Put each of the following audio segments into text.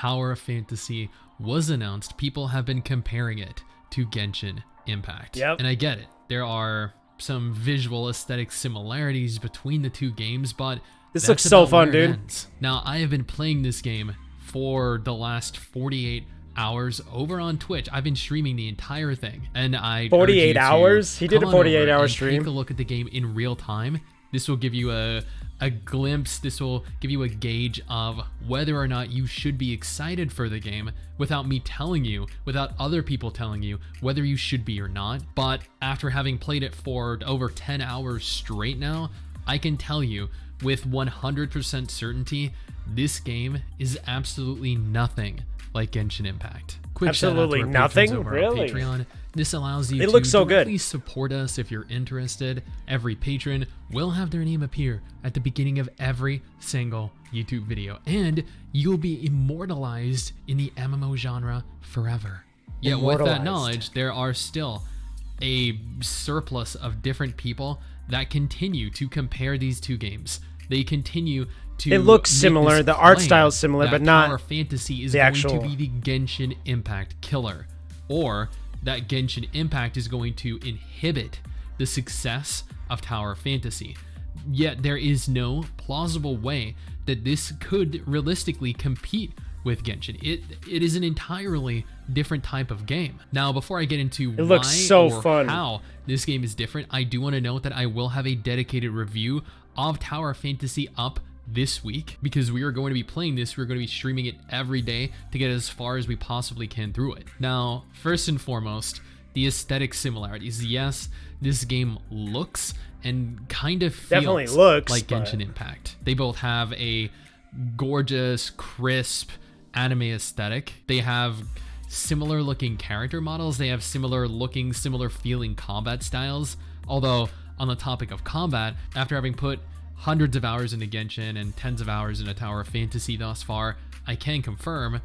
Tower of Fantasy was announced, people have been comparing it to Genshin Impact. Yep. And I get it. There are some visual aesthetic similarities between the two games, but this looks so fun, dude. Now, I have been playing this game for the last 48 hours over on Twitch. I've been streaming the entire thing, and I 48 hours? He did a 48-hour stream. Take a look at the game in real time. This will give you a glimpse, this will give you a gauge of whether or not you should be excited for the game without me telling you, without other people telling you whether you should be or not. But after having played it for over 10 hours straight now, I can tell you with 100% certainty, this game is absolutely nothing like Genshin Impact. Quick absolutely nothing? Really? Patreon. This allows you to looks so good. Please support us if you're interested. Every patron will have their name appear at the beginning of every single YouTube video, and you'll be immortalized in the MMO genre forever. Yet with that knowledge, there are still a surplus of different people that continue to compare these two games. They continue to. It looks similar. The art style is similar, but not Tower Fantasy is the going actual... to be the Genshin Impact killer, or that Genshin Impact is going to inhibit the success of Tower Fantasy. Yet there is no plausible way that this could realistically compete with Genshin. It is an entirely different type of game. Now, before I get into how this game is different, I do want to note that I will have a dedicated review of Tower Fantasy up this week, because we are going to be playing this. We're going to be streaming it every day to get as far as we possibly can through it. Now, first and foremost, the aesthetic similarities. Yes, this game looks and kind of feels like Genshin Impact. They both have a gorgeous, crisp anime aesthetic. They have similar looking character models. They have similar looking, similar feeling combat styles. Although, on the topic of combat, after having put hundreds of hours into Genshin and tens of hours into Tower of Fantasy thus far, I can confirm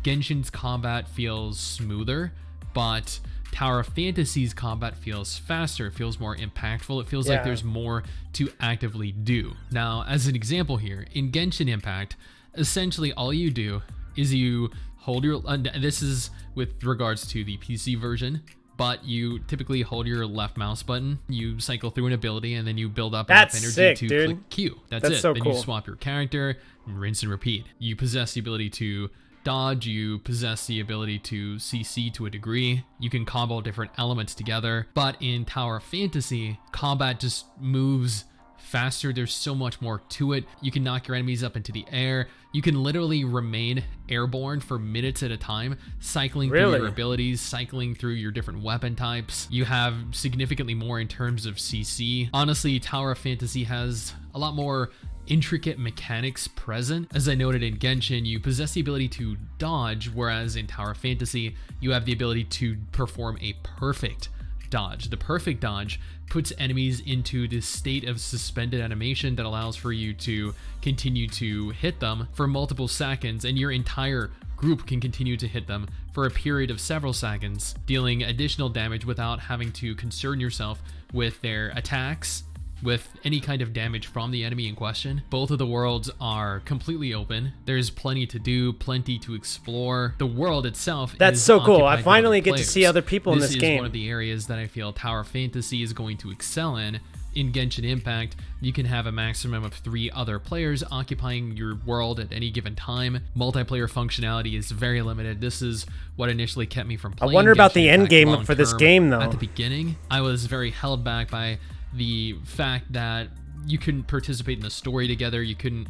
Genshin's combat feels smoother, but Tower of Fantasy's combat feels faster, it feels more impactful, it feels like there's more to actively do. Now, as an example here, in Genshin Impact, essentially all you do is you hold your, this is with regards to the PC version, but you typically hold your left mouse button, you cycle through an ability, and then you build up enough energy to click Q. That's it. So then cool. You swap your character, and rinse and repeat. You possess the ability to dodge, you possess the ability to CC to a degree, you can combo different elements together. But in Tower of Fantasy, combat just moves faster. There's so much more to it. You can knock your enemies up into the air. You can literally remain airborne for minutes at a time, cycling through your abilities, cycling through your different weapon types. You have significantly more in terms of CC. Honestly, Tower of Fantasy has a lot more intricate mechanics present. As I noted in Genshin, you possess the ability to dodge, whereas in Tower of Fantasy, you have the ability to perform a perfect dodge. The perfect dodge puts enemies into this state of suspended animation that allows for you to continue to hit them for multiple seconds, and your entire group can continue to hit them for a period of several seconds, dealing additional damage without having to concern yourself with their attacks, with any kind of damage from the enemy in question. Both of the worlds are completely open. There's plenty to do, plenty to explore. The world itself That's so cool. I finally get to see other people in this game. This is one of the areas that I feel Tower Fantasy is going to excel in. In Genshin Impact, you can have a maximum of 3 other players occupying your world at any given time. Multiplayer functionality is very limited. This is what initially kept me from playing. I wonder about the end game for this game, though. At the beginning, I was very held back by the fact that you couldn't participate in the story together, you couldn't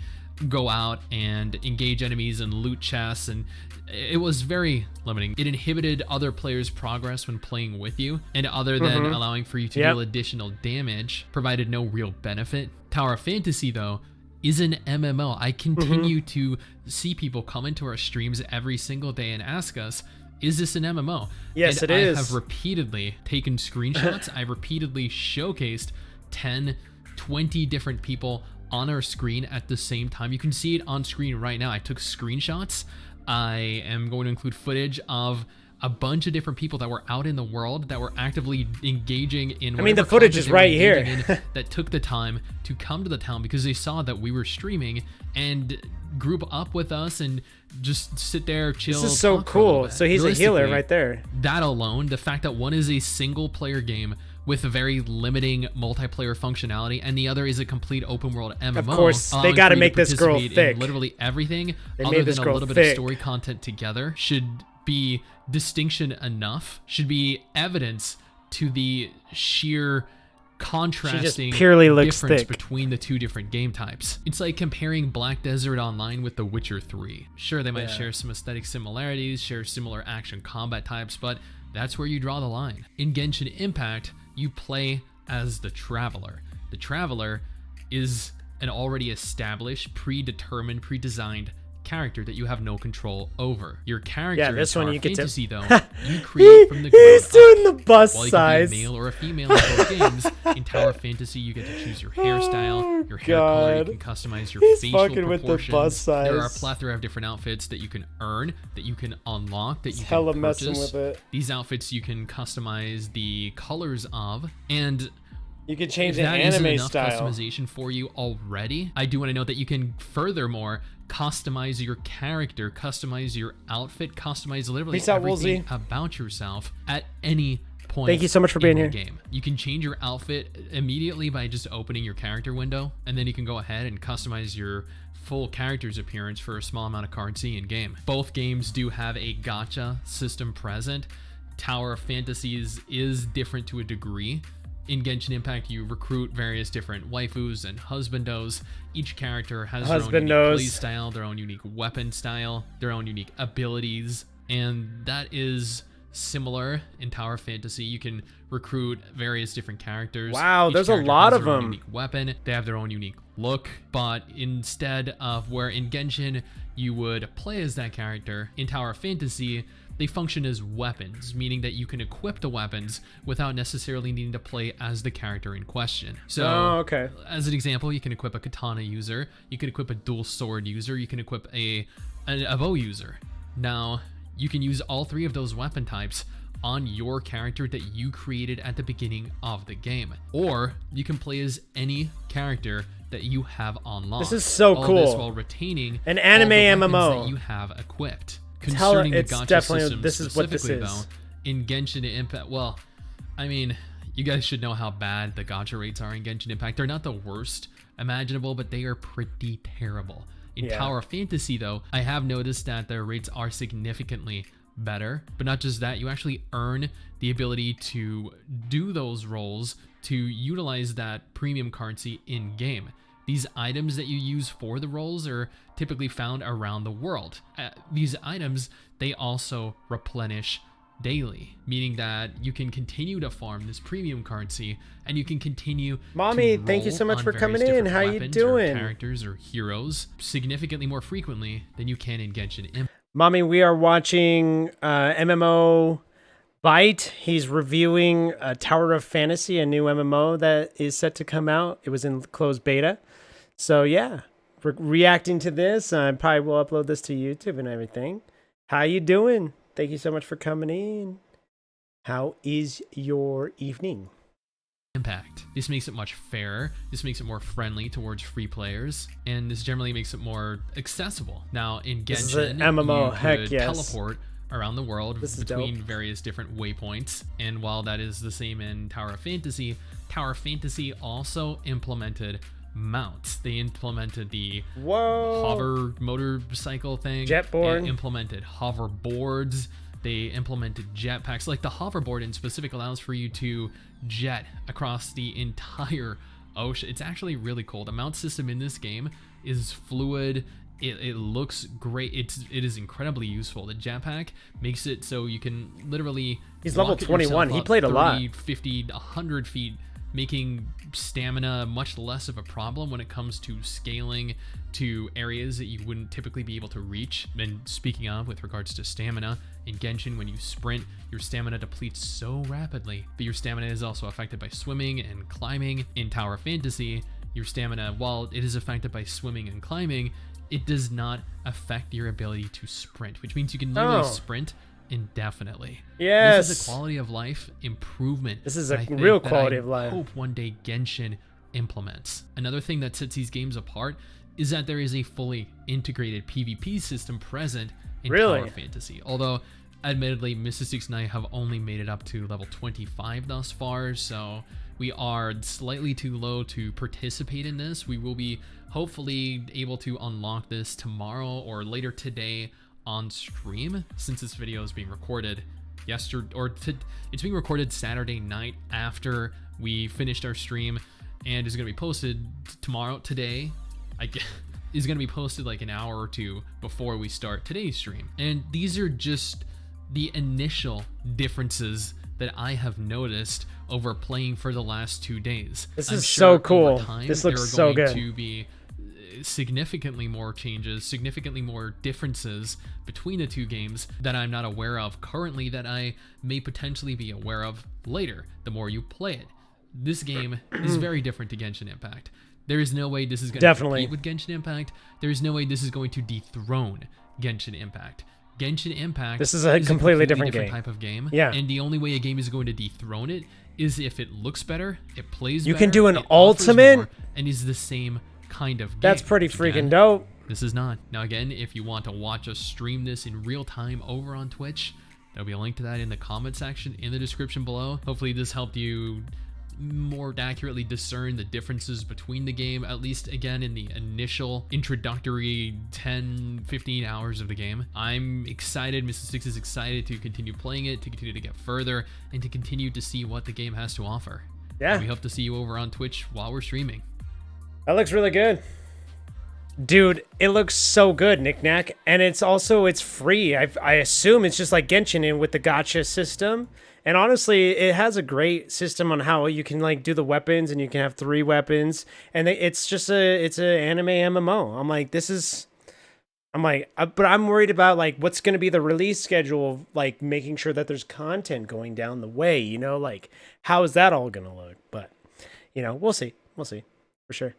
go out and engage enemies and loot chests, and it was very limiting. It inhibited other players' progress when playing with you, and other than allowing for you to deal additional damage, provided no real benefit. Tower of Fantasy, though, is an MMO. I continue to see people come into our streams every single day and ask us, is this an MMO? Yes, and it is. I have repeatedly taken screenshots. I've repeatedly showcased 10, 20 different people on our screen at the same time. You can see it on screen right now. I took screenshots. I am going to include footage of a bunch of different people that were out in the world that were actively engaging in. I mean, the footage is right here. That took the time to come to the town because they saw that we were streaming and group up with us and just sit there, chill. This is so cool. So he's a healer right there. That alone, the fact that one is a single player game with a very limiting multiplayer functionality, and the other is a complete open world MMO. Of course, they got to make this girl thick. Literally everything they other made this than girl a little thick. bit of story content together should be distinction enough, should be evidence to the sheer contrasting difference between the two different game types. It's like comparing Black Desert Online with The Witcher 3. Sure, they might share some aesthetic similarities, share similar action combat types, but that's where you draw the line. In Genshin Impact, you play as the Traveler. The Traveler is an already established, predetermined, pre-designed character that you have no control over. Your character, this one you get fantasy, though, you create from the ground He's doing the bust While you size. can be a male or a female in both games. In Tower Fantasy, you get to choose your hairstyle, your hair color. You can customize your facial proportions. With the bust size. There are a plethora of different outfits that you can earn, that you can unlock, that you hella can purchase. messing with it. These outfits you can customize the colors of, and you can change the anime style. If that isn't enough customization for you already, I do want to note that you can furthermore customize your character, customize your outfit, customize literally everything about yourself at any point. Thank you so much for being here. Game. You can change your outfit immediately by just opening your character window, and then you can go ahead and customize your full character's appearance for a small amount of currency in game. Both games do have a gacha system present. Tower of Fantasies is different to a degree. In Genshin Impact, you recruit various different waifus and husbandos. Each character has their own unique play style, their own unique weapon style, their own unique abilities, and that is similar in Tower Fantasy. You can recruit various different characters. Wow, there's a lot of them. Unique weapon. They have their own unique look, but instead of where in Genshin you would play as that character, in Tower Fantasy they function as weapons, meaning that you can equip the weapons without necessarily needing to play as the character in question. So, as an example, you can equip a katana user, you can equip a dual sword user, you can equip a bow user. Now, you can use all three of those weapon types on your character that you created at the beginning of the game. Or you can play as any character that you have unlocked. This is so cool. All this while retaining an anime MMO that you have equipped. Concerning the gacha system this is what this is. Though, in Genshin Impact, well, I mean, you guys should know how bad the gacha rates are in Genshin Impact. They're not the worst imaginable, but they are pretty terrible. In Tower Fantasy, though, I have noticed that their rates are significantly better. But not just that, you actually earn the ability to do those roles, to utilize that premium currency in-game. These items that you use for the roles are typically found around the world. These items, they also replenish daily, meaning that you can continue to farm this premium currency and you can continue Mommy, to thank you so much for coming in. How you doing? Characters or heroes significantly more frequently than you can in Genshin Impact. Mommy, we are watching MMOByte. He's reviewing Tower of Fantasy, a new MMO that is set to come out. It was in closed beta. So yeah, we're reacting to this. I probably will upload this to YouTube and everything. How you doing? Thank you so much for coming in. How is your evening? Impact. This makes it much fairer. This makes it more friendly towards free players, and this generally makes it more accessible. Now in Genshin, MMO, you could teleport around the world between various different waypoints, and while that is the same in Tower of Fantasy also implemented mounts. They implemented the hover motorcycle thing. Jetboard. They implemented hoverboards. They implemented jetpacks. Like the hoverboard in specific allows for you to jet across the entire ocean. It's actually really cool. The mount system in this game is fluid. It looks great. It is incredibly useful. The jetpack makes it so you can literally. He's level 21. He played a lot. 50, 100 feet, making stamina much less of a problem when it comes to scaling to areas that you wouldn't typically be able to reach. And speaking of, with regards to stamina, in Genshin, when you sprint, your stamina depletes so rapidly, but your stamina is also affected by swimming and climbing. In Tower Fantasy, your stamina, while it is affected by swimming and climbing, it does not affect your ability to sprint, which means you can literally sprint indefinitely. Yes. This is a quality of life improvement. This is that a I think real that quality I of life. hope one day Genshin implements. Another thing that sets these games apart is that there is a fully integrated PvP system present in Tower Fantasy. Although, admittedly, Mr. 6 and I have only made it up to level 25 thus far, so we are slightly too low to participate in this. We will be hopefully able to unlock this tomorrow or later today on stream, since this video is being recorded it's being recorded Saturday night after we finished our stream, and is going to be posted today. Is going to be posted like an hour or two before we start today's stream. And these are just the initial differences that I have noticed over playing for the last 2 days. This is so cool. This looks so good. There are going to be significantly more changes, significantly more differences between the two games that I'm not aware of currently, that I may potentially be aware of later, the more you play it. This game is very different to Genshin Impact. There is no way this is going to compete with Genshin Impact. There is no way this is going to dethrone Genshin Impact. Genshin Impact this is a completely different game. Type of game. Yeah. And the only way a game is going to dethrone it is if it looks better, it plays better. You can do an ultimate and is the same kind of game. That's pretty freaking dope. This is not. Now again, if you want to watch us stream this in real time over on Twitch, there'll be a link to that in the comment section in the description below. Hopefully this helped you more accurately discern the differences between the game, at least again in the initial introductory 10-15 hours of the game. I'm excited, Mr. 6 is excited to continue playing it, to continue to get further, and to continue to see what the game has to offer. Yeah. And we hope to see you over on Twitch while we're streaming. That looks really good. Dude, it looks so good, Knick-Knack. And it's free. I assume it's just like Genshin and with the gacha system. And honestly, it has a great system on how you can like do the weapons, and you can have 3 weapons. And it's just it's an anime MMO. But I'm worried about like what's going to be the release schedule of like making sure that there's content going down the way, like how is that all going to look? But, we'll see. We'll see for sure.